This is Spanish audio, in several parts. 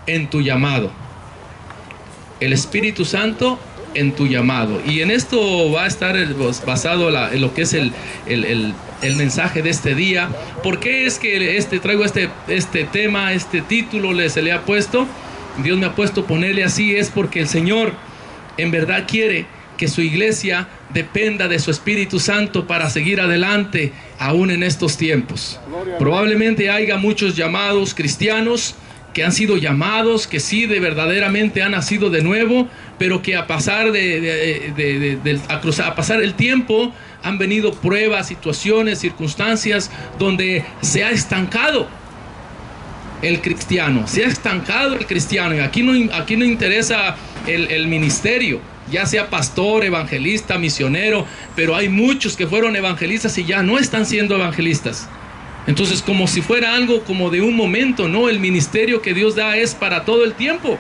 en tu llamado. El Espíritu Santo en tu llamado. Y en esto va a estar basado en lo que es el mensaje de este día. ¿Por qué es que traigo este tema, este título se le ha puesto? Dios me ha puesto ponerle así, es porque el Señor en verdad quiere que su iglesia dependa de su Espíritu Santo para seguir adelante aún en estos tiempos. Probablemente haya muchos llamados cristianos que han sido llamados, que sí de verdaderamente han nacido de nuevo, pero que a pasar a pasar el tiempo han venido pruebas, situaciones, circunstancias donde se ha estancado el cristiano, se ha estancado el cristiano. Y aquí no interesa el ministerio, ya sea pastor, evangelista, misionero, pero hay muchos que fueron evangelistas y ya no están siendo evangelistas. Entonces, como si fuera algo como de un momento, no, el ministerio que Dios da es para todo el tiempo.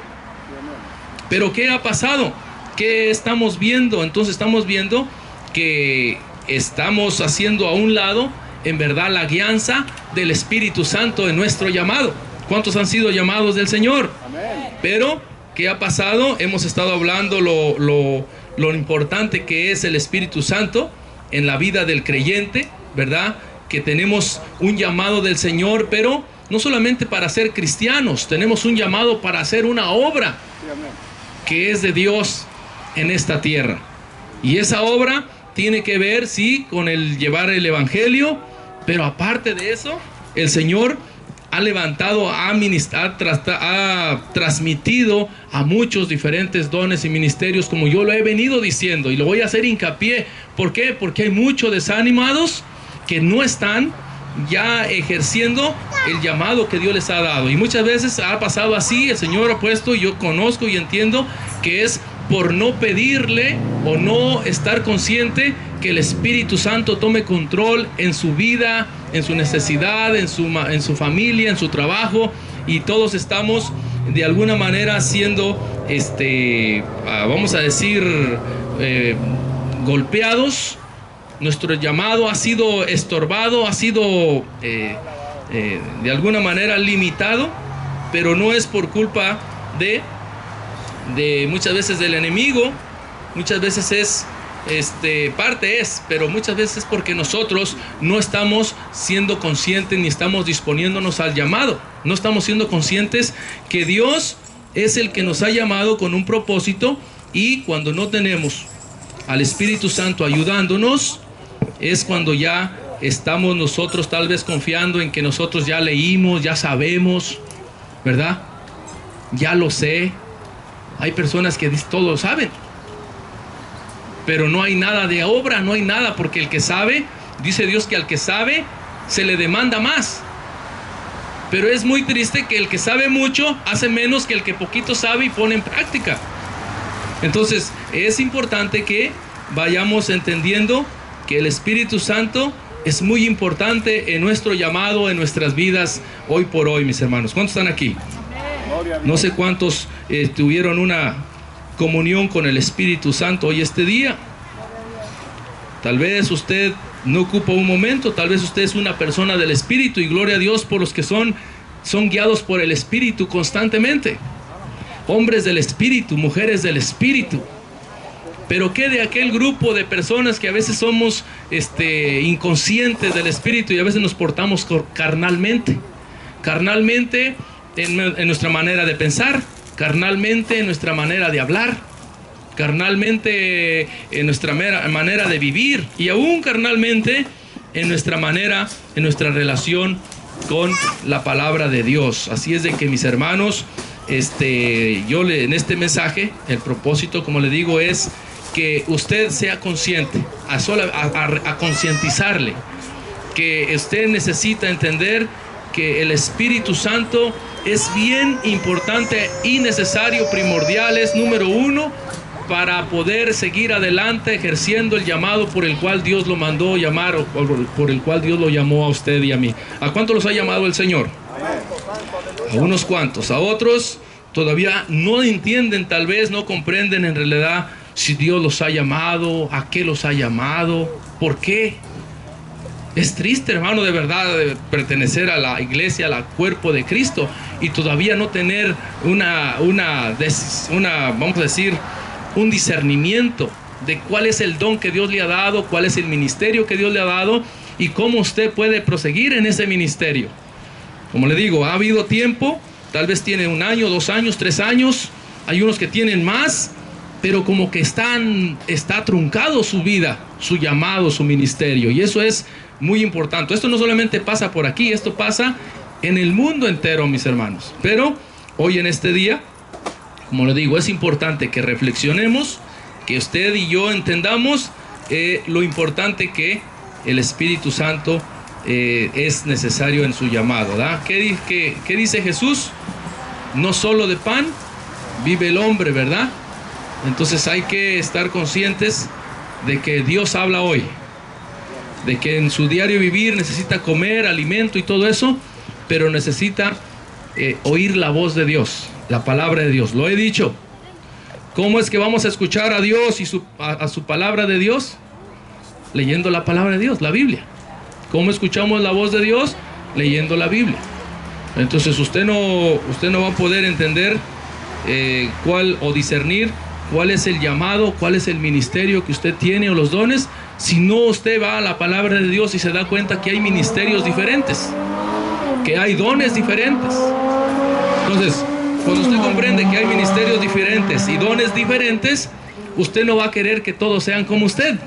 Pero ¿qué ha pasado? ¿Qué estamos viendo? Entonces estamos viendo que estamos haciendo a un lado, en verdad, la guianza del Espíritu Santo en nuestro llamado. ¿Cuántos han sido llamados del Señor? Amén. Pero ¿qué ha pasado? Hemos estado hablando lo importante que es el Espíritu Santo en la vida del creyente, ¿verdad? Que tenemos un llamado del Señor, pero no solamente para ser cristianos, tenemos un llamado para hacer una obra que es de Dios en esta tierra. Y esa obra tiene que ver, sí, con el llevar el evangelio, pero aparte de eso, el Señor ha levantado, ha transmitido a muchos diferentes dones y ministerios, como yo lo he venido diciendo, y lo voy a hacer hincapié. ¿Por qué? Porque hay muchos desanimados que no están ya ejerciendo el llamado que Dios les ha dado. Y muchas veces ha pasado así, el Señor ha puesto, yo conozco y entiendo que es por no pedirle o no estar consciente que el Espíritu Santo tome control en su vida, en su necesidad, en su familia, en su trabajo, y todos estamos de alguna manera siendo, vamos a decir, golpeados. Nuestro llamado ha sido estorbado, ha sido de alguna manera limitado, pero no es por culpa de muchas veces del enemigo. Muchas veces es pero muchas veces es porque nosotros no estamos siendo conscientes ni estamos disponiéndonos al llamado. No estamos siendo conscientes que Dios es el que nos ha llamado con un propósito, y cuando no tenemos al Espíritu Santo ayudándonos, es cuando ya estamos nosotros tal vez confiando en que nosotros ya leímos, ya sabemos, ¿verdad? Ya lo sé. Hay personas que dicen, todo lo saben, pero no hay nada de obra, no hay nada, porque el que sabe, dice Dios que al que sabe se le demanda más. Pero es muy triste que el que sabe mucho hace menos que el que poquito sabe y pone en práctica. Entonces es importante que vayamos entendiendo que el Espíritu Santo es muy importante en nuestro llamado, en nuestras vidas hoy por hoy, mis hermanos. ¿Cuántos están aquí? No sé cuántos tuvieron una comunión con el Espíritu Santo hoy este día. Tal vez usted no ocupa un momento, tal vez usted es una persona del Espíritu, y gloria a Dios por los que son guiados por el Espíritu constantemente. Hombres del Espíritu, mujeres del Espíritu. Pero ¿qué de aquel grupo de personas que a veces somos inconscientes del Espíritu y a veces nos portamos carnalmente? Carnalmente en nuestra manera de pensar, carnalmente en nuestra manera de hablar, carnalmente en nuestra manera de vivir, y aún carnalmente en nuestra manera, en nuestra relación con la palabra de Dios. Así es de que, mis hermanos, en este mensaje, el propósito, como le digo, es que usted sea consciente, a concientizarle que usted necesita entender que el Espíritu Santo es bien importante y necesario, primordial, es número uno para poder seguir adelante ejerciendo el llamado por el cual Dios lo mandó llamar, o por el cual Dios lo llamó a usted y a mí. ¿A cuántos los ha llamado el Señor? A unos cuantos. A otros todavía no entienden, tal vez no comprenden en realidad si Dios los ha llamado, a qué los ha llamado, por qué. Es triste, hermano, de verdad, de pertenecer a la iglesia, al cuerpo de Cristo, y todavía no tener vamos a decir, un discernimiento de cuál es el don que Dios le ha dado, cuál es el ministerio que Dios le ha dado y cómo usted puede proseguir en ese ministerio. Como le digo, ha habido tiempo, tal vez tiene 1 año, 2 años, 3 años, hay unos que tienen más, pero como que está truncado su vida, su llamado, su ministerio, y eso es muy importante. Esto no solamente pasa por aquí, esto pasa en el mundo entero, mis hermanos. Pero hoy en este día, como le digo, es importante que reflexionemos, que usted y yo entendamos lo importante que el Espíritu Santo es necesario en su llamado, ¿verdad? ¿Qué dice Jesús? No solo de pan vive el hombre, ¿verdad? Entonces hay que estar conscientes de que Dios habla hoy, de que en su diario vivir necesita comer, alimento y todo eso, pero necesita oír la voz de Dios, la palabra de Dios. Lo he dicho. ¿Cómo es que vamos a escuchar a Dios y a su palabra de Dios? Leyendo la palabra de Dios, la Biblia. ¿Cómo escuchamos la voz de Dios? Leyendo la Biblia. Entonces usted no va a poder entender o discernir cuál es el llamado, cuál es el ministerio que usted tiene o los dones, si no usted va a la palabra de Dios y se da cuenta que hay ministerios diferentes, que hay dones diferentes. Entonces, cuando usted comprende que hay ministerios diferentes y dones diferentes, usted no va a querer que todos sean como usted.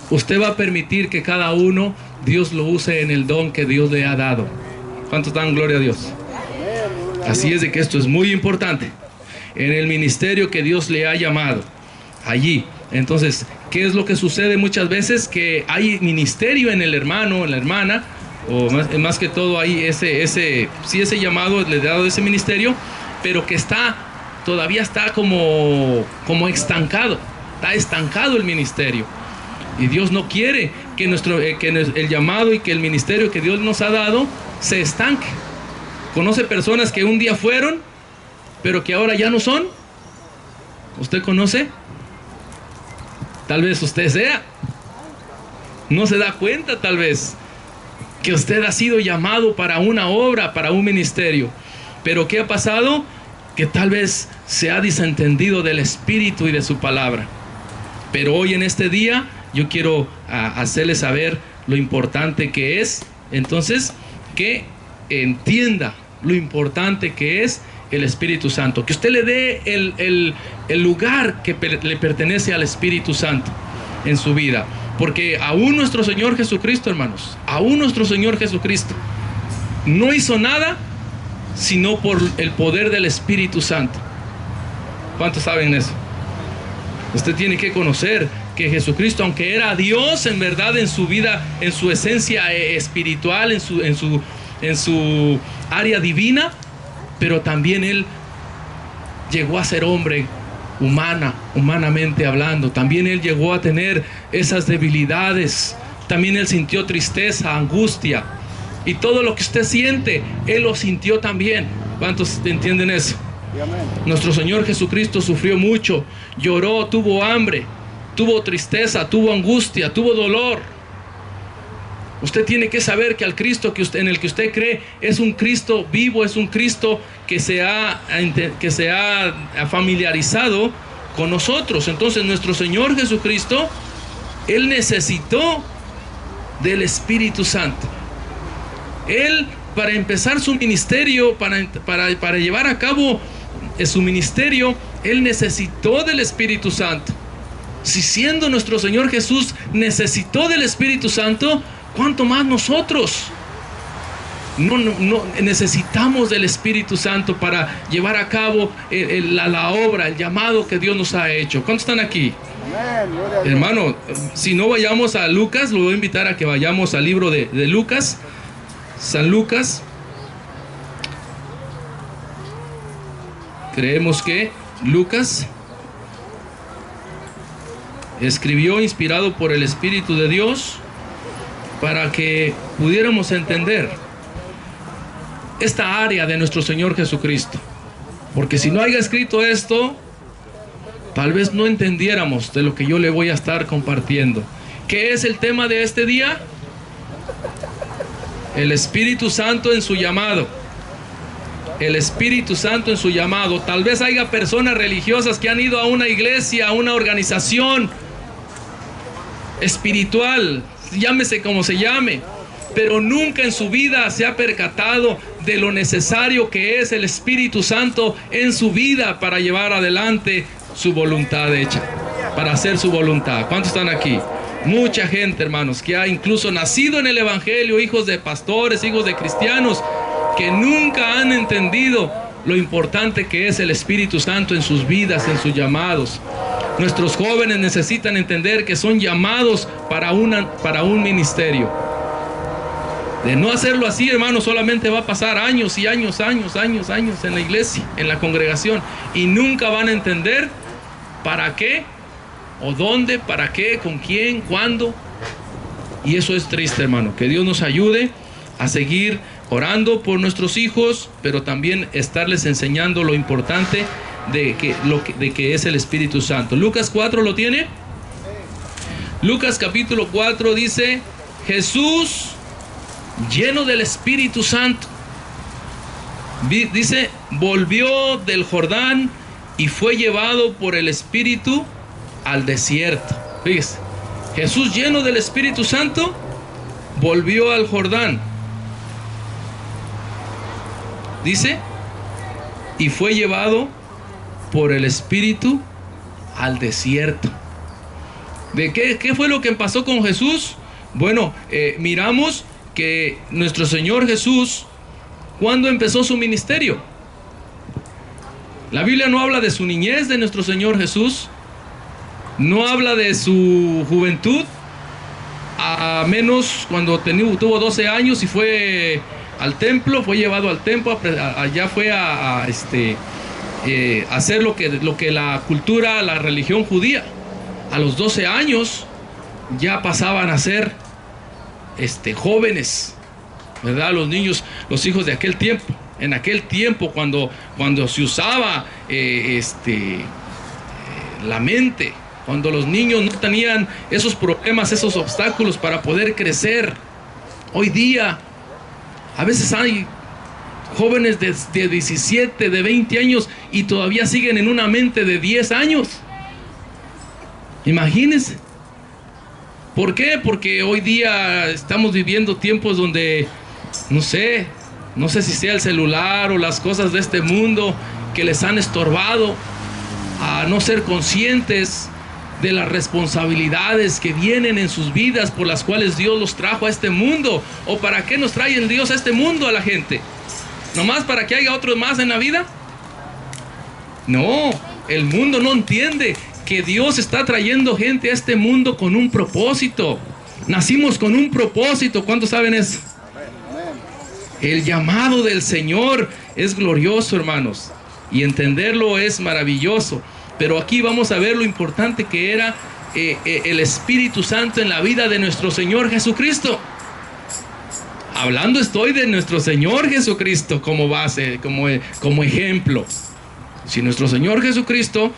Usted va a permitir que cada uno Dios lo use en el don que Dios le ha dado. ¿Cuántos dan gloria a Dios? Así es de que esto es muy importante. En el ministerio que Dios le ha llamado, allí. Entonces, ¿qué es lo que sucede muchas veces? Que hay ministerio en el hermano, en la hermana, o más que todo hay ese llamado, le he dado ese ministerio, pero que todavía está como estancado, está estancado el ministerio. Y Dios no quiere que el llamado y que el ministerio que Dios nos ha dado se estanque. ¿Conoce personas que un día fueron, pero que ahora ya no son? ¿Usted conoce? Tal vez usted sea. No se da cuenta tal vez que usted ha sido llamado para una obra, para un ministerio. Pero ¿qué ha pasado? Que tal vez se ha desentendido del Espíritu y de su palabra. Pero hoy en este día yo quiero hacerle saber lo importante que es. Entonces, que entienda lo importante que es el Espíritu Santo. Que usted le dé el lugar que le pertenece al Espíritu Santo en su vida. Porque aún nuestro Señor Jesucristo, hermanos, aún nuestro Señor Jesucristo no hizo nada sino por el poder del Espíritu Santo. ¿Cuántos saben eso? Usted tiene que conocer que Jesucristo, aunque era Dios en verdad en su vida, en su esencia espiritual, en su área divina, pero también Él llegó a ser hombre humanamente hablando. También Él llegó a tener esas debilidades. También Él sintió tristeza, angustia. Y todo lo que usted siente, Él lo sintió también. ¿Cuántos entienden eso? Nuestro Señor Jesucristo sufrió mucho, lloró, tuvo hambre, tuvo tristeza, tuvo angustia, tuvo dolor. Usted tiene que saber que al Cristo en el que usted cree es un Cristo vivo, es un Cristo que se ha familiarizado con nosotros. Entonces nuestro Señor Jesucristo, Él necesitó del Espíritu Santo. Él, para empezar su ministerio, para llevar a cabo su ministerio, Él necesitó del Espíritu Santo. Si siendo nuestro Señor Jesús necesitó del Espíritu Santo, ¿cuánto más nosotros? No necesitamos del Espíritu Santo para llevar a cabo la obra, el llamado que Dios nos ha hecho. ¿Cuántos están aquí? Hermano, si no vayamos a Lucas, lo voy a invitar a que vayamos al libro de Lucas, San Lucas. Creemos que Lucas escribió inspirado por el Espíritu de Dios para que pudiéramos entender esta área de nuestro Señor Jesucristo. Porque si no haya escrito esto, tal vez no entendiéramos de lo que yo le voy a estar compartiendo. ¿Qué es el tema de este día? El Espíritu Santo en su llamado. el Espíritu Santo en su llamado. Tal vez haya personas religiosas que han ido a una iglesia, a una organización espiritual, llámese como se llame, pero nunca en su vida se ha percatado de lo necesario que es el Espíritu Santo en su vida para llevar adelante su voluntad hecha, para hacer su voluntad. ¿Cuántos están aquí? Mucha gente, hermanos, que ha incluso nacido en el Evangelio, hijos de pastores, hijos de cristianos, que nunca han entendido lo importante que es el Espíritu Santo en sus vidas, en sus llamados. Nuestros jóvenes necesitan entender que son llamados para un ministerio. De no hacerlo así, hermanos, solamente va a pasar años y años en la iglesia, en la congregación, y nunca van a entender para qué, o dónde, para qué, con quién, cuándo. Y eso es triste, hermano. Que Dios nos ayude a seguir orando por nuestros hijos, pero también estarles enseñando lo importante de que es el Espíritu Santo. Lucas 4, ¿lo tiene? Lucas capítulo 4 dice: Jesús, lleno del Espíritu Santo, dice, volvió del Jordán y fue llevado por el Espíritu al desierto. Fíjese, Jesús, lleno del Espíritu Santo, volvió al Jordán. Dice, y fue llevado por el Espíritu al desierto. ¿De qué fue lo que pasó con Jesús? Bueno, miramos que nuestro Señor Jesús, ¿cuándo empezó su ministerio? La Biblia no habla de su niñez de nuestro Señor Jesús, no habla de su juventud, a menos cuando tuvo 12 años y fue al templo, fue llevado al templo, allá fue a hacer lo que la cultura, la religión judía. A los 12 años ya pasaban a ser jóvenes, ¿verdad? Los niños, los hijos de aquel tiempo. En aquel tiempo, cuando se usaba la mente, cuando los niños no tenían esos problemas, esos obstáculos para poder crecer. Hoy día, a veces hay jóvenes de 17, de 20 años y todavía siguen en una mente de 10 años. Imagínense. ¿Por qué? Porque hoy día estamos viviendo tiempos donde, no sé si sea el celular o las cosas de este mundo que les han estorbado a no ser conscientes de las responsabilidades que vienen en sus vidas por las cuales Dios los trajo a este mundo. ¿O para qué nos trae Dios a este mundo a la gente? ¿Nomás para que haya otros más en la vida? No, el mundo no entiende que Dios está trayendo gente a este mundo con un propósito. Nacimos con un propósito. ¿Cuántos saben eso? El llamado del Señor es glorioso, hermanos, y entenderlo es maravilloso. Pero aquí vamos a ver lo importante que era el Espíritu Santo en la vida de nuestro Señor Jesucristo. Hablando estoy de nuestro Señor Jesucristo como base, como ejemplo. Si nuestro Señor Jesucristo,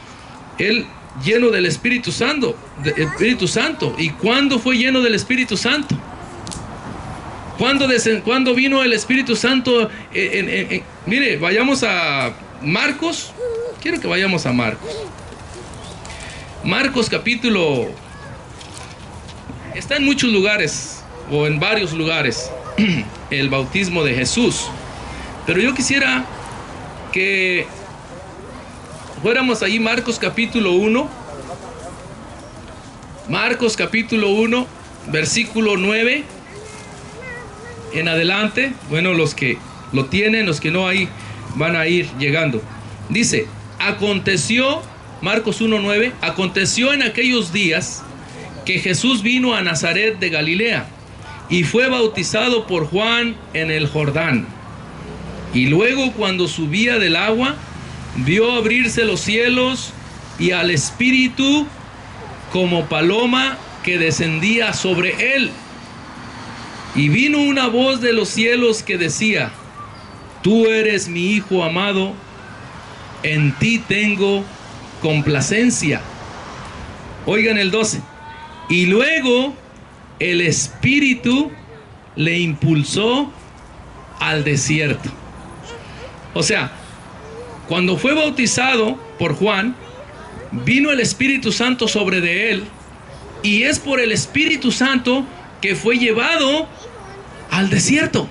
Él lleno del Espíritu Santo. ¿Y cuándo fue lleno del Espíritu Santo? ¿Cuándo vino el Espíritu Santo? Mire, vayamos a Marcos. Quiero que vayamos a Marcos. Marcos capítulo... Está en muchos lugares, o en varios lugares, el bautismo de Jesús. Pero yo quisiera que fuéramos ahí, Marcos capítulo 1. Marcos capítulo 1, versículo 9 en adelante. Bueno, los que lo tienen, los que no, ahí van a ir llegando. Dice, aconteció, Marcos 1:9, aconteció en aquellos días que Jesús vino a Nazaret de Galilea y fue bautizado por Juan en el Jordán. Y luego, cuando subía del agua, vio abrirse los cielos y al Espíritu como paloma que descendía sobre él. Y vino una voz de los cielos que decía: Tú eres mi Hijo amado, en ti tengo complacencia. Oigan el 12. Y luego el Espíritu le impulsó al desierto. O sea, cuando fue bautizado por Juan, vino el Espíritu Santo sobre de él, y es por el Espíritu Santo que fue llevado al desierto.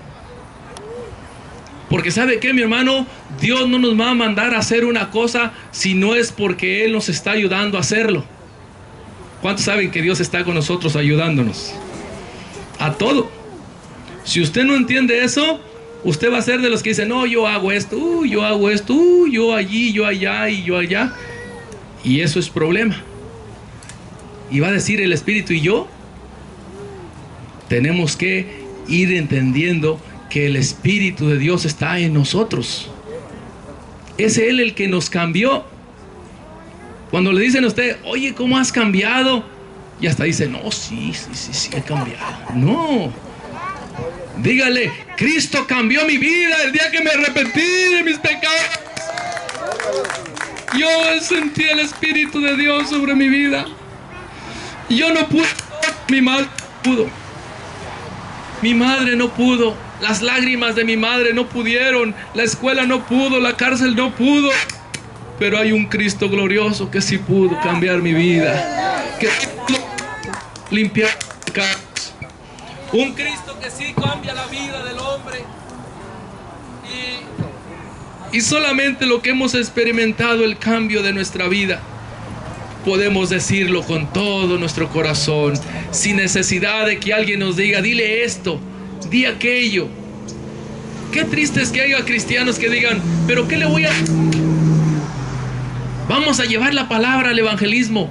Porque ¿sabe qué, mi hermano? Dios no nos va a mandar a hacer una cosa si no es porque Él nos está ayudando a hacerlo. ¿Cuántos saben que Dios está con nosotros ayudándonos a todo? Si usted no entiende eso, usted va a ser de los que dicen, no, yo hago esto, yo hago esto, yo allí, yo allá y yo allá. Y eso es problema. Y va a decir el Espíritu, y yo tenemos que ir entendiendo que el Espíritu de Dios está en nosotros. Es Él el que nos cambió. Cuando le dicen a usted, oye, ¿cómo has cambiado? Y hasta dice, no, sí, he cambiado. No. Dígale, Cristo cambió mi vida el día que me arrepentí de mis pecados. Yo sentí el Espíritu de Dios sobre mi vida. Yo no pude, mi madre pudo. Mi madre no pudo. Las lágrimas de mi madre no pudieron. La escuela no pudo. La cárcel no pudo. Pero hay un Cristo glorioso que sí pudo cambiar mi vida. Que sí pudo limpiar mis pecados. Un Cristo que sí cambia la vida del hombre. Y solamente lo que hemos experimentado el cambio de nuestra vida, podemos decirlo con todo nuestro corazón, sin necesidad de que alguien nos diga, dile esto, di aquello. Qué triste es que haya cristianos que digan, pero ¿qué le voy a...? Vamos a llevar la palabra al evangelismo,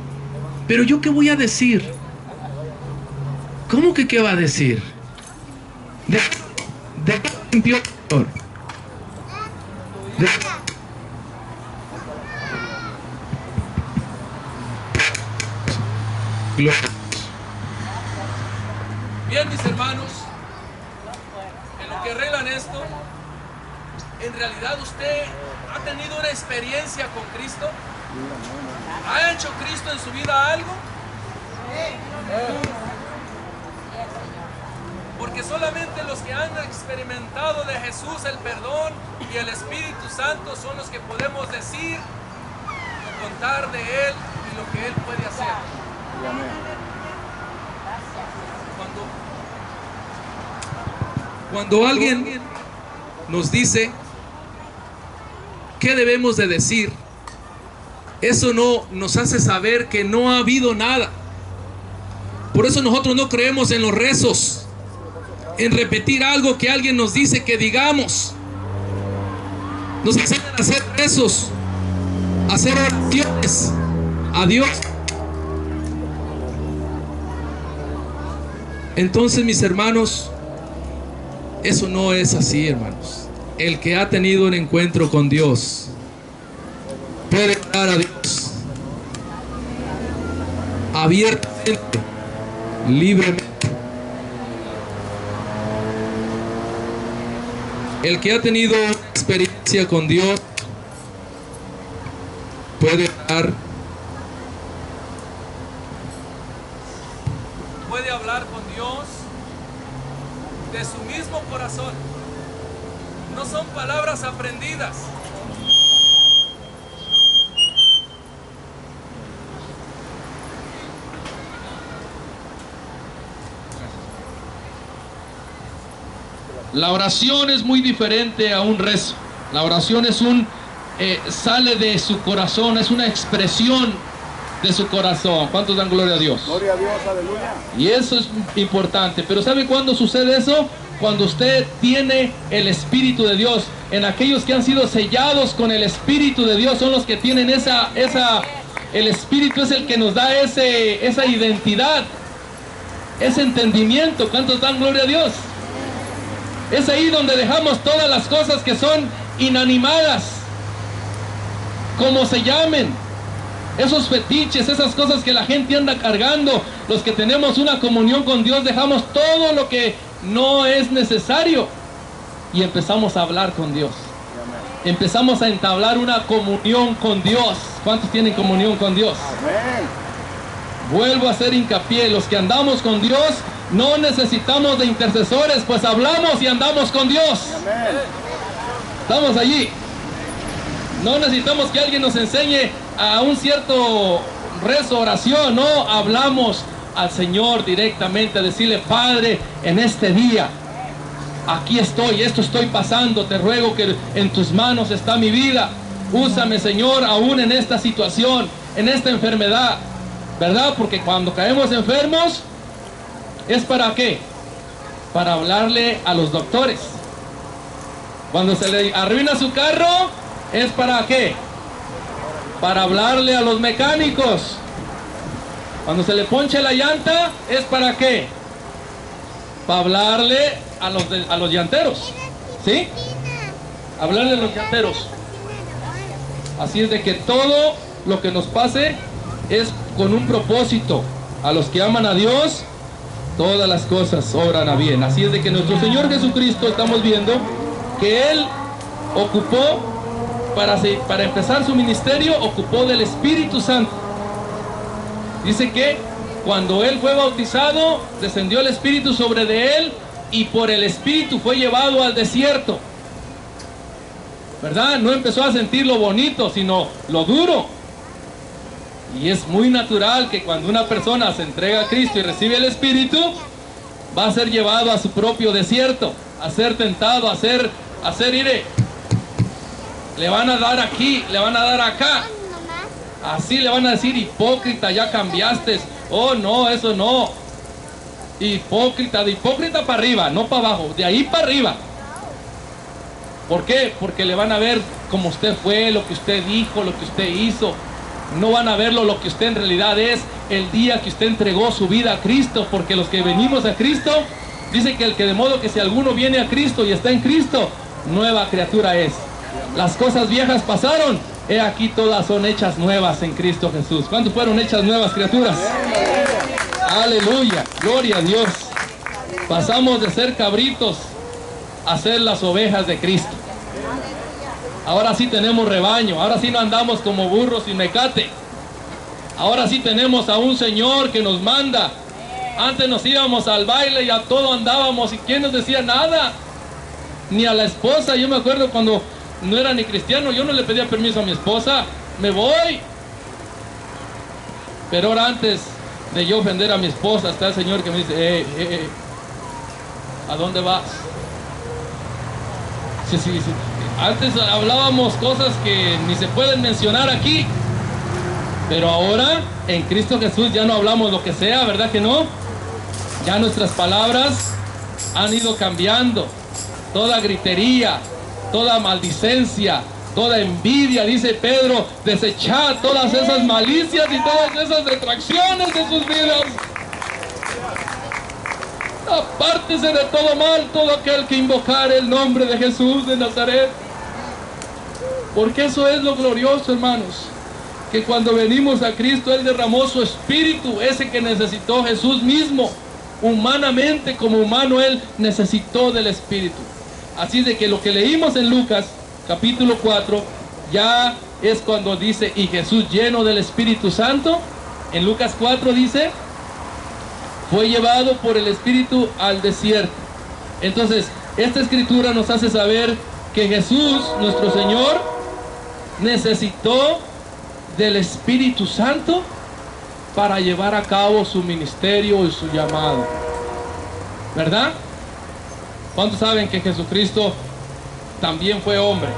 pero ¿yo qué voy a decir? ¿Cómo que qué va a decir? ¿De qué limpió el Señor? Bien, mis hermanos, en lo que arreglan esto, en realidad usted ha tenido una experiencia con Cristo. ¿Ha hecho Cristo en su vida algo? Porque solamente los que han experimentado de Jesús el perdón y el Espíritu Santo son los que podemos decir o contar de Él y lo que Él puede hacer. Cuando alguien nos dice qué debemos de decir, eso no nos hace saber que no ha habido nada. Por eso nosotros no creemos en los rezos, en repetir algo que alguien nos dice que digamos. Nos enseñan a hacer rezos, a hacer oraciones a Dios. Entonces, mis hermanos, eso no es así, hermanos. El que ha tenido un encuentro con Dios puede orar a Dios abiertamente, libremente. El que ha tenido una experiencia con Dios puede orar, puede hablar con Dios de su mismo corazón. No son palabras aprendidas. La oración es muy diferente a un rezo. La oración es sale de su corazón, es una expresión de su corazón. ¿Cuántos dan gloria a Dios? Gloria a Dios, aleluya. Y eso es importante. Pero ¿sabe cuándo sucede eso? Cuando usted tiene el Espíritu de Dios. En aquellos que han sido sellados con el Espíritu de Dios son los que tienen el Espíritu es el que nos da esa identidad, ese entendimiento. ¿Cuántos dan gloria a Dios? Es ahí donde dejamos todas las cosas que son inanimadas, como se llamen, esos fetiches, esas cosas que la gente anda cargando. Los que tenemos una comunión con Dios dejamos todo lo que no es necesario y empezamos a hablar con Dios. Empezamos a entablar una comunión con Dios. ¿Cuántos tienen comunión con Dios? Amén. Vuelvo a hacer hincapié, los que andamos con Dios no necesitamos de intercesores, pues hablamos y andamos con Dios. Amén. Estamos allí. No necesitamos que alguien nos enseñe a un cierto rezo, oración. No, hablamos al Señor directamente, a decirle: Padre, en este día, aquí estoy, esto estoy pasando, te ruego que en tus manos está mi vida. Úsame, Señor, aún en esta situación, en esta enfermedad, ¿verdad? Porque cuando caemos enfermos, ¿es para qué? Para hablarle a los doctores. Cuando se le arruina su carro, ¿es para qué? Para hablarle a los mecánicos. Cuando se le ponche la llanta, ¿es para qué? Para hablarle a los llanteros, ¿sí? Hablarle a los llanteros. Así es de que todo lo que nos pase es con un propósito. A los que aman a Dios, todas las cosas obran a bien. Así es de que nuestro Señor Jesucristo, estamos viendo que Él ocupó, para empezar su ministerio, ocupó del Espíritu Santo. Dice que cuando Él fue bautizado, descendió el Espíritu sobre de Él, y por el Espíritu fue llevado al desierto, ¿verdad? No empezó a sentir lo bonito, sino lo duro. Y es muy natural que cuando una persona se entrega a Cristo y recibe el Espíritu, va a ser llevado a su propio desierto, a ser tentado, a ser iré. Le van a dar aquí, le van a dar acá. Así le van a decir: hipócrita, ya cambiaste. Oh, no, eso no. Hipócrita, de hipócrita para arriba, no para abajo, de ahí para arriba. ¿Por qué? Porque le van a ver como usted fue, lo que usted dijo, lo que usted hizo. No van a verlo lo que usted en realidad es el día que usted entregó su vida a Cristo. Porque los que venimos a Cristo, dice que el que de modo que si alguno viene a Cristo y está en Cristo, nueva criatura es. Las cosas viejas pasaron, he aquí todas son hechas nuevas en Cristo Jesús. ¿Cuántos fueron hechas nuevas criaturas? Aleluya, gloria a Dios. Pasamos de ser cabritos a ser las ovejas de Cristo. Ahora sí tenemos rebaño, ahora sí no andamos como burros sin mecate. Ahora sí tenemos a un Señor que nos manda. Antes nos íbamos al baile y a todo andábamos, y ¿quién nos decía nada? Ni a la esposa. Yo me acuerdo cuando no era ni cristiano, yo no le pedía permiso a mi esposa: me voy. Pero ahora, antes de yo ofender a mi esposa, está el Señor que me dice: ¿a dónde vas? Sí. Antes hablábamos cosas que ni se pueden mencionar aquí, pero ahora en Cristo Jesús ya no hablamos lo que sea, ¿verdad que no? Ya nuestras palabras han ido cambiando. Toda gritería, toda maldicencia, toda envidia, dice Pedro: desechad todas esas malicias y todas esas detracciones de sus vidas. Apártese de todo mal todo aquel que invocare el nombre de Jesús de Nazaret. Porque eso es lo glorioso, hermanos, que cuando venimos a Cristo, Él derramó su Espíritu, ese que necesitó Jesús mismo. Humanamente, como humano, Él necesitó del Espíritu. Así de que lo que leímos en Lucas capítulo 4 ya es cuando dice: y Jesús, lleno del Espíritu Santo, en Lucas 4 dice: fue llevado por el Espíritu al desierto. Entonces, esta escritura nos hace saber que Jesús, nuestro Señor, necesitó del Espíritu Santo para llevar a cabo su ministerio y su llamado, ¿verdad? ¿Cuántos saben que Jesucristo también fue hombre?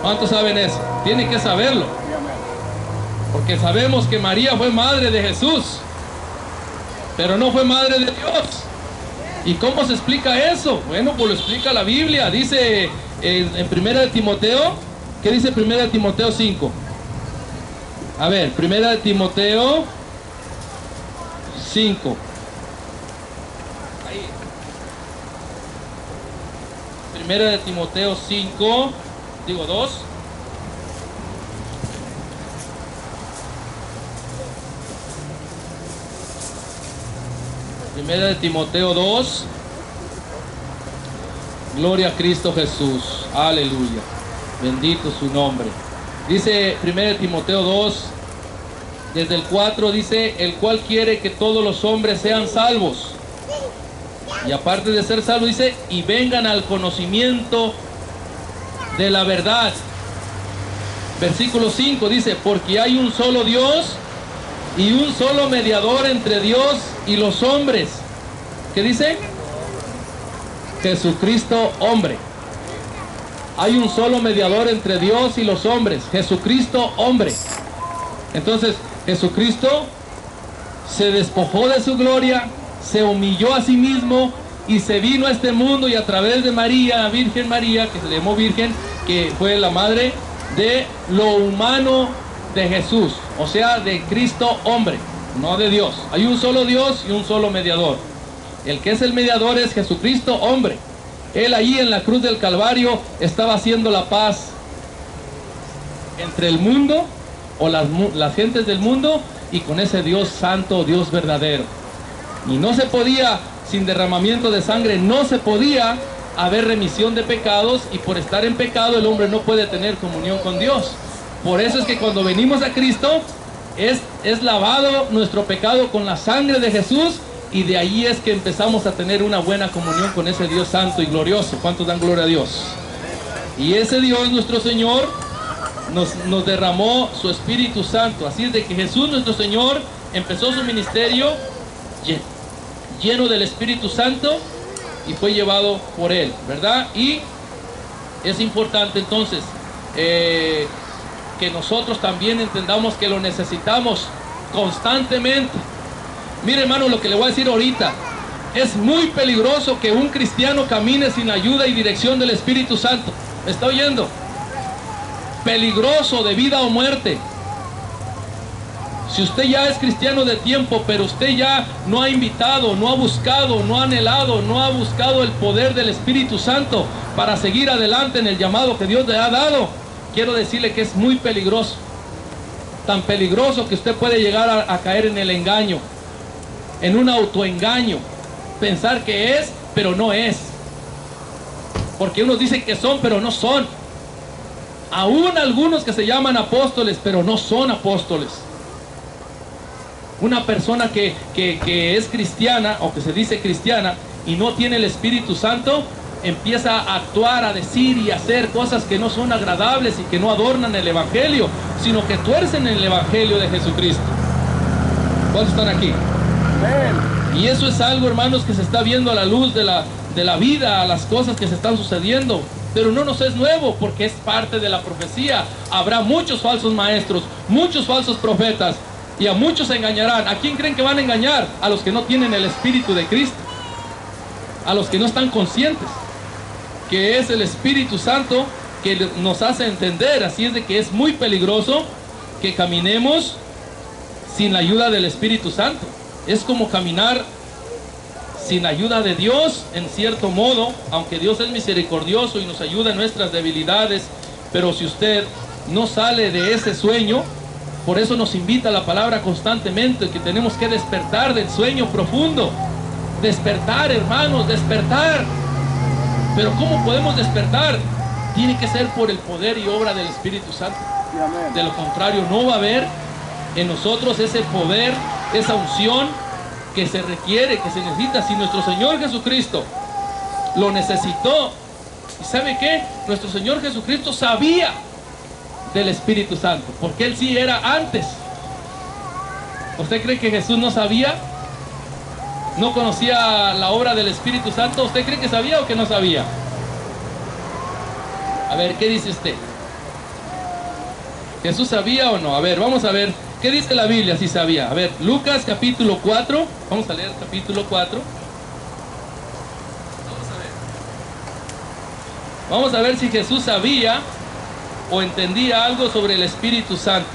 ¿Cuántos saben eso? Tienen que saberlo, porque sabemos que María fue madre de Jesús, pero no fue madre de Dios. ¿Y cómo se explica eso? Bueno, pues lo explica la Biblia. Dice en 1 de Timoteo, ¿qué dice 1 de Timoteo 5? A ver, 1 de Timoteo 5. Ahí. 1 de Timoteo 5, digo 2. Primera de Timoteo 2. Gloria a Cristo Jesús. Aleluya. Bendito su nombre. Dice 1 de Timoteo 2, desde el 4, dice: el cual quiere que todos los hombres sean salvos. Y aparte de ser salvos, dice: y vengan al conocimiento de la verdad. Versículo 5 dice, porque hay un solo Dios y un solo mediador entre Dios y los hombres. ¿Qué dice? Jesucristo hombre. Hay un solo mediador entre Dios y los hombres, Jesucristo hombre. Entonces, Jesucristo se despojó de su gloria, se humilló a sí mismo y se vino a este mundo, y a través de María, Virgen María, que se llamó Virgen, que fue la madre de lo humano de Jesús, o sea, de Cristo hombre, no de Dios. Hay un solo Dios y un solo mediador. El que es el mediador es Jesucristo hombre. Él allí en la cruz del Calvario estaba haciendo la paz entre el mundo, o las gentes del mundo, y con ese Dios santo, Dios verdadero. Y no se podía, sin derramamiento de sangre, no se podía haber remisión de pecados, y por estar en pecado el hombre no puede tener comunión con Dios. Por eso es que cuando venimos a Cristo es lavado nuestro pecado con la sangre de Jesús, y de ahí es que empezamos a tener una buena comunión con ese Dios santo y glorioso. ¿Cuántos dan gloria a Dios? Y ese Dios nuestro Señor nos derramó su Espíritu Santo. Así es de que Jesús nuestro Señor empezó su ministerio lleno del Espíritu Santo y fue llevado por Él, ¿verdad? Y es importante entonces que nosotros también entendamos que lo necesitamos constantemente. Mire, hermano, lo que le voy a decir ahorita, es muy peligroso que un cristiano camine sin la ayuda y dirección del Espíritu Santo. ¿Me está oyendo? Peligroso, de vida o muerte. Si usted ya es cristiano de tiempo, pero usted ya no ha invitado, no ha buscado, no ha anhelado, no ha buscado el poder del Espíritu Santo para seguir adelante en el llamado que Dios le ha dado, quiero decirle que es muy peligroso. Tan peligroso que usted puede llegar a caer en el engaño, en un autoengaño, pensar que es, pero no es. Porque unos dicen que son, pero no son. Aún algunos que se llaman apóstoles, pero no son apóstoles. Una persona que es cristiana, o que se dice cristiana, y no tiene el Espíritu Santo, empieza a actuar, a decir y a hacer cosas que no son agradables y que no adornan el Evangelio, sino que tuercen el Evangelio de Jesucristo. ¿Cuántos están aquí? Y eso es algo, hermanos, que se está viendo a la luz de la vida, a las cosas que se están sucediendo. Pero no nos es nuevo, porque es parte de la profecía. Habrá muchos falsos maestros, muchos falsos profetas, y a muchos se engañarán. ¿A quién creen que van a engañar? A los que no tienen el Espíritu de Cristo, a los que no están conscientes que es el Espíritu Santo que nos hace entender. Así es de que es muy peligroso que caminemos sin la ayuda del Espíritu Santo. Es como caminar sin ayuda de Dios, en cierto modo, aunque Dios es misericordioso y nos ayuda en nuestras debilidades. Pero si usted no sale de ese sueño, por eso nos invita la palabra constantemente, que tenemos que despertar del sueño profundo. Despertar, hermanos, despertar. Pero ¿cómo podemos despertar? Tiene que ser por el poder y obra del Espíritu Santo. De lo contrario, no va a haber en nosotros ese poder, esa unción que se requiere, que se necesita. Si nuestro Señor Jesucristo lo necesitó, ¿y sabe qué? Nuestro Señor Jesucristo sabía del Espíritu Santo, porque Él sí era antes. ¿Usted cree que Jesús no sabía? ¿No conocía la obra del Espíritu Santo? ¿Usted cree que sabía o que no sabía? A ver, ¿qué dice usted? ¿Jesús sabía o no? A ver, vamos a ver. ¿Qué dice la Biblia si sabía? A ver, Lucas capítulo 4. Vamos a leer capítulo 4. Vamos a ver si Jesús sabía o entendía algo sobre el Espíritu Santo.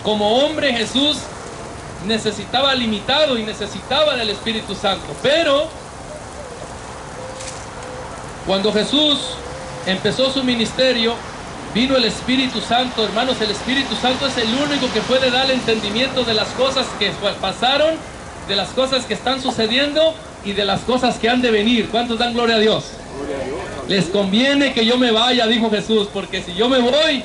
Como hombre, Jesús necesitaba limitado y necesitaba del Espíritu Santo. Pero cuando Jesús empezó su ministerio, vino el Espíritu Santo. Hermanos, el Espíritu Santo es el único que puede dar entendimiento de las cosas que pasaron, de las cosas que están sucediendo y de las cosas que han de venir. ¿Cuántos dan gloria a Dios? Les conviene que yo me vaya, dijo Jesús, porque si yo me voy,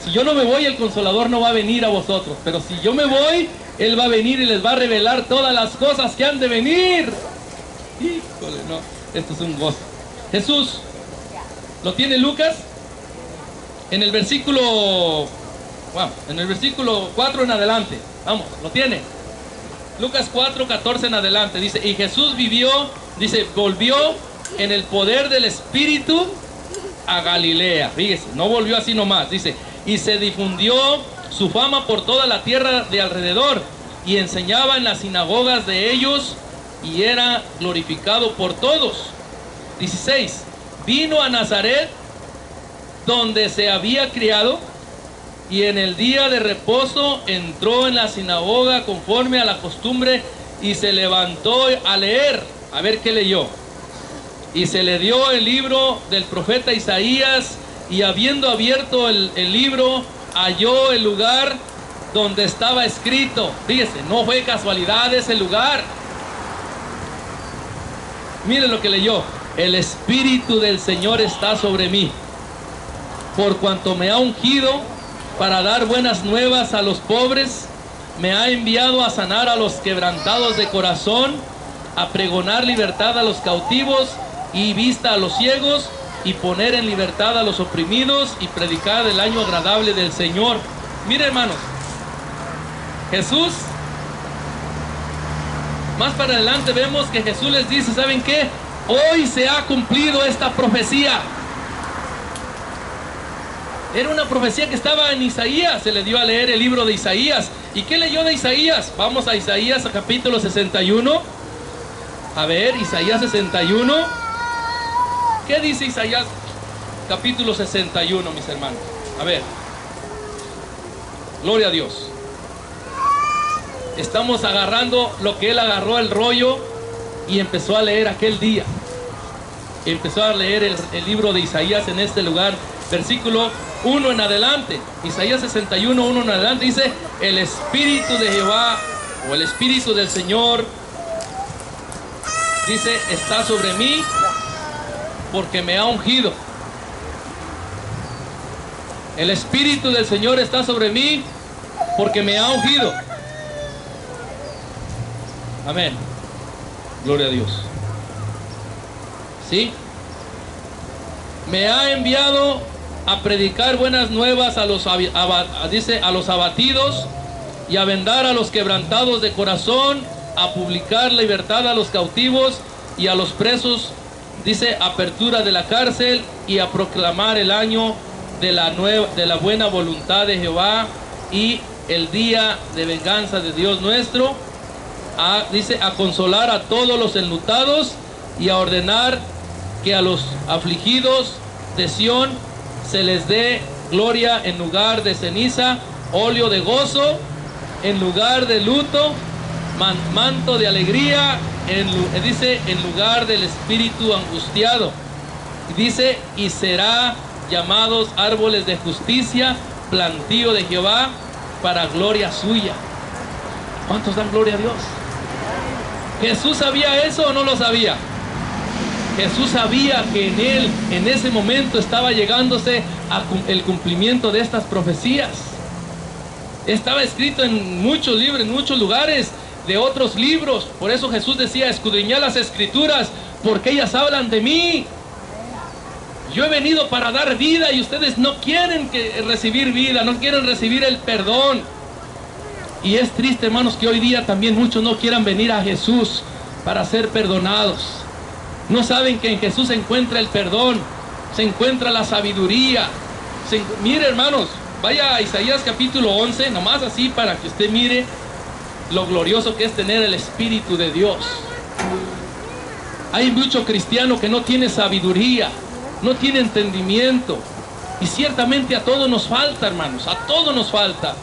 si yo no me voy, el Consolador no va a venir a vosotros. Pero si yo me voy, Él va a venir y les va a revelar todas las cosas que han de venir. Híjole, no. Esto es un gozo. Jesús, ¿lo tiene Lucas? En el versículo, en el versículo 4 en adelante. Vamos, ¿lo tiene? Lucas 4, 14 en adelante. Dice, y Jesús vivió, dice, volvió en el poder del Espíritu a Galilea. Fíjese, no volvió así nomás. Dice, y se difundió su fama por toda la tierra de alrededor, y enseñaba en las sinagogas de ellos, y era glorificado por todos. 16. Vino a Nazaret, donde se había criado, y en el día de reposo entró en la sinagoga conforme a la costumbre, y se levantó a leer. A ver qué leyó. Y se le dio el libro del profeta Isaías, y habiendo abierto el libro, halló el lugar donde estaba escrito. Fíjese, no fue casualidad ese lugar. Mire lo que leyó. El Espíritu del Señor está sobre mí, por cuanto me ha ungido para dar buenas nuevas a los pobres, me ha enviado a sanar a los quebrantados de corazón, a pregonar libertad a los cautivos y vista a los ciegos, y poner en libertad a los oprimidos, y predicar el año agradable del Señor. Mire, hermanos, Jesús, más para adelante vemos que Jesús les dice, ¿saben qué? Hoy se ha cumplido esta profecía. Era una profecía que estaba en Isaías. Se le dio a leer el libro de Isaías. ¿Y qué leyó de Isaías? Vamos a Isaías, a capítulo 61. A ver, Isaías 61. ¿Qué dice Isaías capítulo 61, mis hermanos? A ver. Gloria a Dios. Estamos agarrando lo que él agarró, el rollo, y empezó a leer aquel día. Empezó a leer el libro de Isaías en este lugar. Versículo 1 en adelante. Isaías 61, 1 en adelante dice, el Espíritu de Jehová, o el Espíritu del Señor, dice, está sobre mí, porque me ha ungido. El Espíritu del Señor está sobre mí, porque me ha ungido. Amén. Gloria a Dios. ¿Sí? Me ha enviado a predicar buenas nuevas a los abatidos, y a vendar a los quebrantados de corazón, a publicar libertad a los cautivos y a los presos, dice, apertura de la cárcel, y a proclamar el año de la buena voluntad de Jehová, y el día de venganza de Dios nuestro. Dice, a consolar a todos los enlutados, y a ordenar que a los afligidos de Sión se les dé gloria en lugar de ceniza, óleo de gozo en lugar de luto, manto de alegría, dice, en lugar del espíritu angustiado. Dice, y será llamados árboles de justicia, plantío de Jehová, para gloria suya. ¿Cuántos dan gloria a Dios? ¿Jesús sabía eso o no lo sabía? Jesús sabía que en él, en ese momento, estaba llegándose el cumplimiento de estas profecías. Estaba escrito en muchos libros, en muchos lugares de otros libros. Por eso Jesús decía, escudriñad las Escrituras, porque ellas hablan de mí. Yo he venido para dar vida, y ustedes no quieren recibir vida, no quieren recibir el perdón. Y es triste, hermanos, que hoy día también muchos no quieran venir a Jesús para ser perdonados. No saben que en Jesús se encuentra el perdón, se encuentra la sabiduría. Mire, hermanos, vaya a Isaías capítulo 11, nomás así para que usted mire lo glorioso que es tener el Espíritu de Dios. Hay mucho cristiano que no tiene sabiduría, no tiene entendimiento. Y ciertamente a todos nos falta, hermanos, a todos nos falta.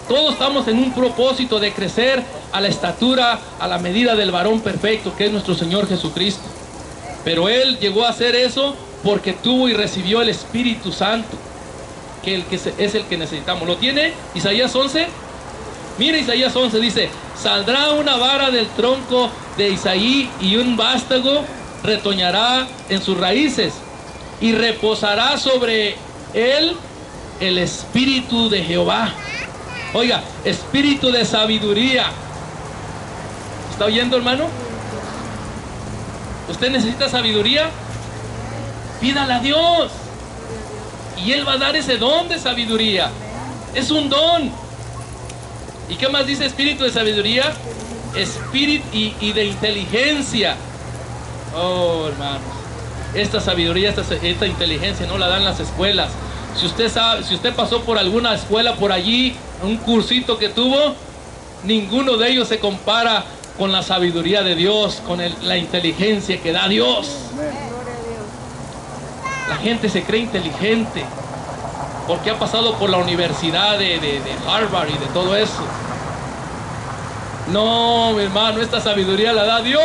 Todos estamos en un propósito de crecer a la estatura, a la medida del varón perfecto, que es nuestro Señor Jesucristo. Pero Él llegó a hacer eso porque tuvo y recibió el Espíritu Santo, que es el que necesitamos. ¿Lo tiene? Isaías 11. Mire, Isaías 11 dice, saldrá una vara del tronco de Isaí, y un vástago retoñará en sus raíces, y reposará sobre él el Espíritu de Jehová. Oiga, espíritu de sabiduría. ¿Está oyendo, hermano? ¿Usted necesita sabiduría? Pídala a Dios. Y Él va a dar ese don de sabiduría. Es un don. ¿Y qué más dice espíritu de sabiduría? Espíritu y de inteligencia. Oh, hermanos, esta sabiduría, esta inteligencia no la dan las escuelas. Si usted sabe, si usted pasó por alguna escuela por allí, un cursito que tuvo, ninguno de ellos se compara con la sabiduría de Dios, con la inteligencia que da Dios. La gente se cree inteligente porque ha pasado por la universidad de Harvard y de todo eso. No, mi hermano, esta sabiduría la da Dios.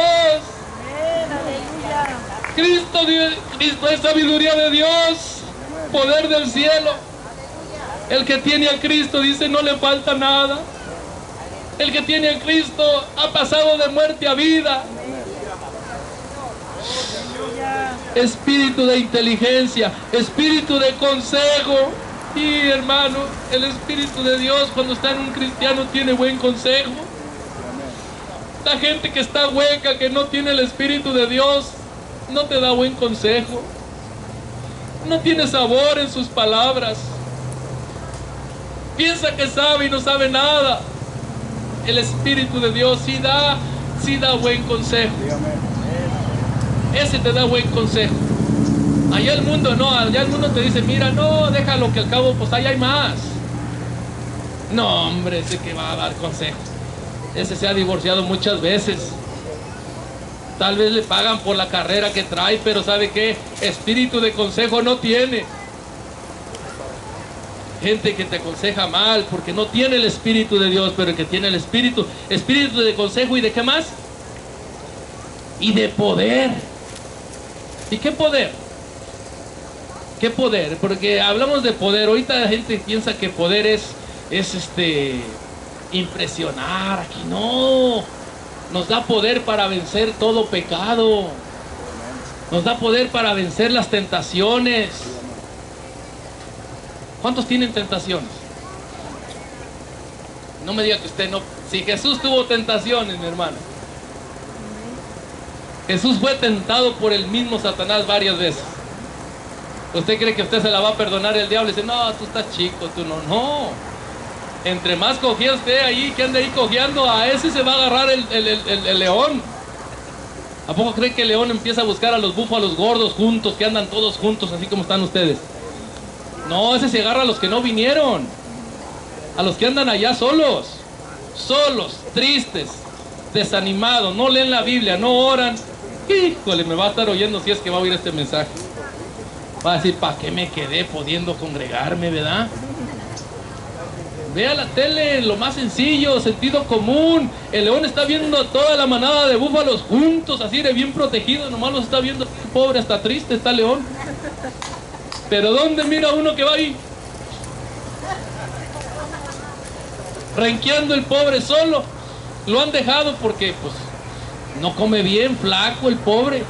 Cristo es sabiduría de Dios, poder del cielo. El que tiene a Cristo, dice, no le falta nada. El que tiene a Cristo ha pasado de muerte a vida. Espíritu de inteligencia, espíritu de consejo. Y hermano, el Espíritu de Dios cuando está en un cristiano tiene buen consejo. La gente que está hueca, que no tiene el Espíritu de Dios, no te da buen consejo. No tiene sabor en sus palabras. Piensa que sabe y no sabe nada. El Espíritu de Dios sí da buen consejo. Ese te da buen consejo. Allá el mundo no, allá el mundo te dice, mira, no, déjalo que al cabo pues allá hay más. No, hombre, ese que va a dar consejo. Ese se ha divorciado muchas veces. Tal vez le pagan por la carrera que trae, pero ¿sabe qué? Espíritu de consejo no tiene. Gente que te aconseja mal porque no tiene el Espíritu de Dios, pero el que tiene el Espíritu de consejo y de qué más? Y de poder. ¿Y qué poder? ¿Qué poder? Porque hablamos de poder. Ahorita la gente piensa que poder es impresionar. Aquí no. Nos da poder para vencer todo pecado. Nos da poder para vencer las tentaciones. ¿Cuántos tienen tentaciones? No me diga que usted no. Si Jesús tuvo tentaciones, mi hermano. Jesús fue tentado por el mismo Satanás varias veces. ¿Usted cree que usted se la va a perdonar el diablo? Y dice, no, tú estás chico, tú no. No. Entre más cogía usted ahí, que ande ahí cojeando, a ese se va a agarrar el león. ¿A poco cree que el león empieza a buscar a los búfalos gordos juntos, que andan todos juntos, así como están ustedes? No, ese se agarra a los que no vinieron. A los que andan allá solos. Solos, tristes, desanimados, no leen la Biblia, no oran. Híjole, me va a estar oyendo si es que va a oír este mensaje. Va a decir, ¿para qué me quedé pudiendo congregarme, verdad? Vea la tele, lo más sencillo, sentido común. El león está viendo toda la manada de búfalos juntos, así de bien protegidos. Nomás los está viendo, pobre, hasta triste está el león. Pero ¿dónde mira uno que va ahí? Renqueando el pobre solo. Lo han dejado porque, pues, no come bien, flaco el pobre.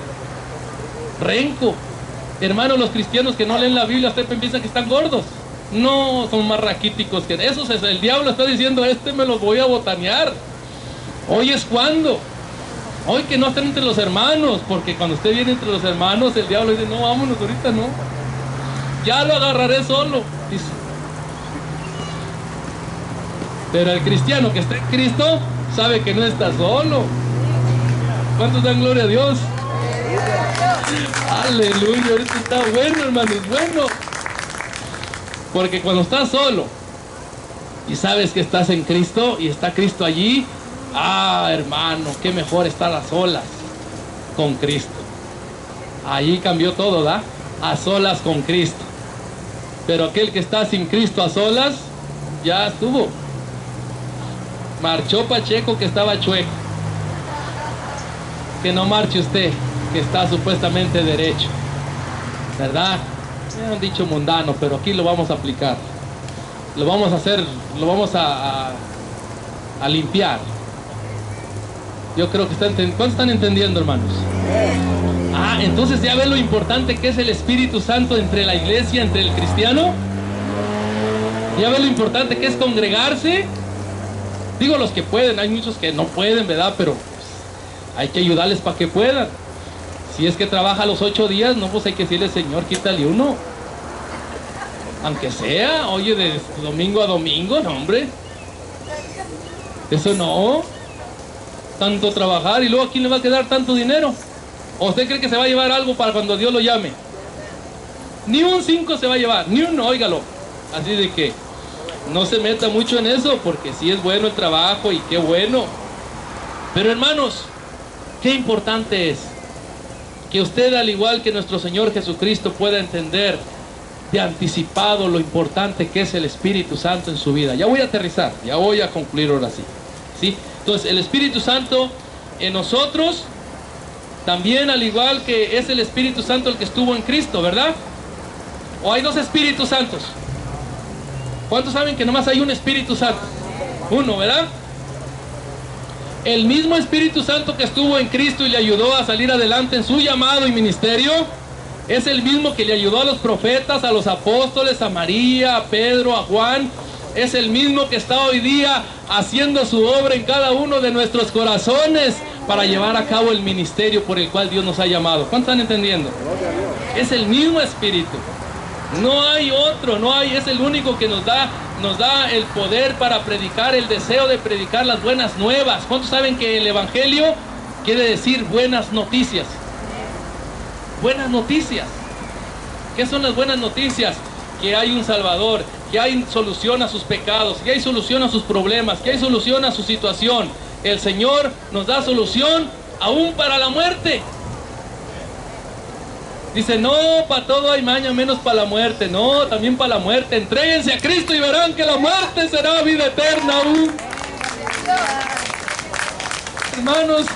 Renco. Hermanos, los cristianos que no leen la Biblia, ustedes piensan que están gordos. No, son más raquíticos que esos. El diablo está diciendo, me los voy a botanear. Hoy es cuando. Hoy que no estén entre los hermanos, porque cuando usted viene entre los hermanos, el diablo dice, no, vámonos, ahorita no. Ya lo agarraré solo, dice. Pero el cristiano que está en Cristo sabe que no está solo. ¿Cuántos dan gloria a Dios? Aleluya, esto está bueno, hermano, es bueno. Porque cuando estás solo y sabes que estás en Cristo y está Cristo allí, hermano, qué mejor estar a solas con Cristo. Allí cambió todo, ¿da? A solas con Cristo. Pero aquel que está sin Cristo a solas, ya estuvo. Marchó Pacheco que estaba chueco. Que no marche usted, que está supuestamente derecho. ¿Verdad? Es un dicho mundano, pero aquí lo vamos a aplicar. Lo vamos a hacer, lo vamos a limpiar. Yo creo que ¿cuántos están entendiendo, hermanos? Entonces ya ven lo importante que es el Espíritu Santo entre la iglesia, entre el cristiano. Ya ven lo importante que es congregarse. Digo los que pueden, hay muchos que no pueden, ¿verdad? Pero hay que ayudarles para que puedan. Si es que trabaja los 8 días, no, pues hay que decirle, Señor, quítale uno. Aunque sea, oye, de domingo a domingo, no, hombre. Eso no. Tanto trabajar y luego ¿a quién le va a quedar tanto dinero? ¿O usted cree que se va a llevar algo para cuando Dios lo llame? Ni un 5 se va a llevar, ni uno, óigalo. Así de que no se meta mucho en eso, porque sí es bueno el trabajo y qué bueno. Pero hermanos, qué importante es que usted, al igual que nuestro Señor Jesucristo, pueda entender de anticipado lo importante que es el Espíritu Santo en su vida. Ya voy a aterrizar, ya voy a concluir ahora sí. ¿Sí? Entonces, el Espíritu Santo en nosotros, también al igual que es el Espíritu Santo el que estuvo en Cristo, ¿verdad? ¿O hay 2 Espíritus Santos? ¿Cuántos saben que nomás hay un Espíritu Santo? Uno, ¿verdad? El mismo Espíritu Santo que estuvo en Cristo y le ayudó a salir adelante en su llamado y ministerio, es el mismo que le ayudó a los profetas, a los apóstoles, a María, a Pedro, a Juan. Es el mismo que está hoy día haciendo su obra en cada uno de nuestros corazones para llevar a cabo el ministerio por el cual Dios nos ha llamado. ¿Cuántos están entendiendo? Es el mismo Espíritu. No hay otro, no hay, es el único que nos da el poder para predicar, el deseo de predicar las buenas nuevas. ¿Cuántos saben que el Evangelio quiere decir buenas noticias? Buenas noticias. ¿Qué son las buenas noticias? Que hay un Salvador, que hay solución a sus pecados, que hay solución a sus problemas, que hay solución a su situación. El Señor nos da solución aún para la muerte. Dice, no, para todo hay maña, menos para la muerte. No, también para la muerte. Entréguense a Cristo y verán que la muerte será vida eterna aún. Hermanos,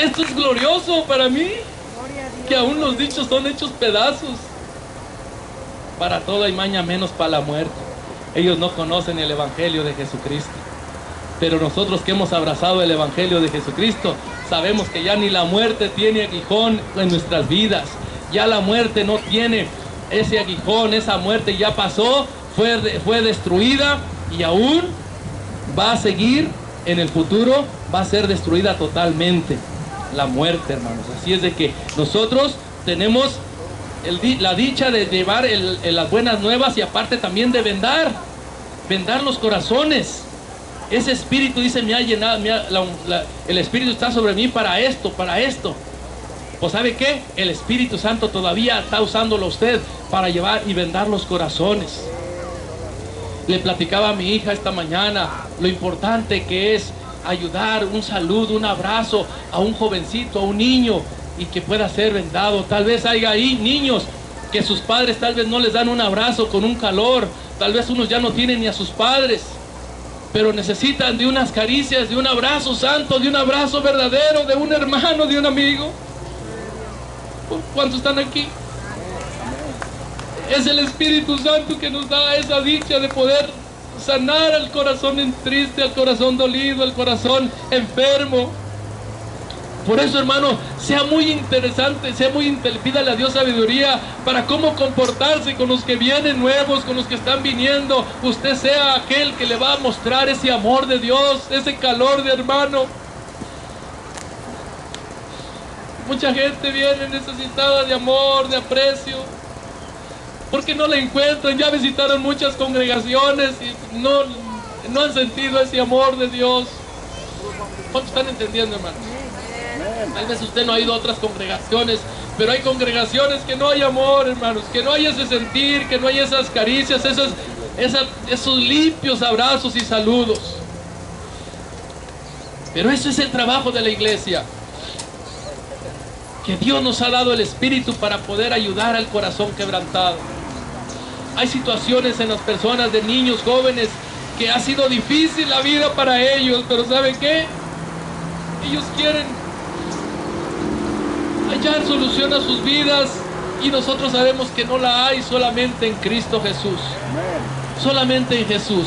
esto es glorioso para mí, que aún los dichos son hechos pedazos. Para todo hay maña, menos para la muerte. Ellos no conocen el Evangelio de Jesucristo. Pero nosotros que hemos abrazado el Evangelio de Jesucristo, sabemos que ya ni la muerte tiene aguijón en nuestras vidas. Ya la muerte no tiene ese aguijón, esa muerte ya pasó, fue destruida y aún va a seguir en el futuro, va a ser destruida totalmente la muerte, hermanos. Así es de que nosotros tenemos la dicha de llevar las buenas nuevas y aparte también de vendar los corazones. Ese espíritu, dice, me ha llenado, el Espíritu está sobre mí para esto. Pues ¿sabe qué? El Espíritu Santo todavía está usándolo a usted para llevar y vendar los corazones. Le platicaba a mi hija esta mañana lo importante que es ayudar, un saludo, un abrazo a un jovencito, a un niño, y que pueda ser vendado. Tal vez haya ahí niños que sus padres tal vez no les dan un abrazo con un calor. Tal vez unos ya no tienen ni a sus padres, pero necesitan de unas caricias, de un abrazo santo, de un abrazo verdadero, de un hermano, de un amigo. ¿Cuántos están aquí? Es el Espíritu Santo que nos da esa dicha de poder sanar al corazón triste, al corazón dolido, al corazón enfermo. Por eso, hermano, sea muy interesante, pídale a Dios sabiduría para cómo comportarse con los que vienen nuevos, con los que están viniendo. Usted sea aquel que le va a mostrar ese amor de Dios, ese calor de hermano. Mucha gente viene necesitada de amor, de aprecio, porque no la encuentran. Ya visitaron muchas congregaciones y no han sentido ese amor de Dios. ¿Cuántos están entendiendo, hermanos? Tal vez usted no ha ido a otras congregaciones, pero hay congregaciones que no hay amor, hermanos, que no hay ese sentir, que no hay esas caricias, esos limpios abrazos y saludos. Pero eso es el trabajo de la iglesia, que Dios nos ha dado el Espíritu para poder ayudar al corazón quebrantado. Hay situaciones en las personas, de niños, jóvenes, que ha sido difícil la vida para ellos, pero ¿saben qué? Ellos quieren hallar solución a sus vidas y nosotros sabemos que no la hay, solamente en Cristo Jesús. Solamente en Jesús.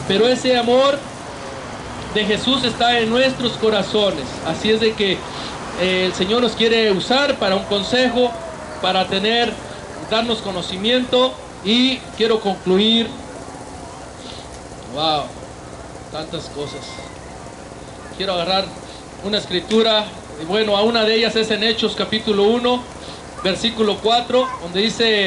Pero ese amor de Jesús está en nuestros corazones. Así es de que el Señor nos quiere usar para un consejo, para darnos conocimiento. Y quiero concluir. Wow, tantas cosas. Quiero agarrar una escritura Bueno, a una de ellas es en Hechos capítulo 1, versículo 4, donde dice...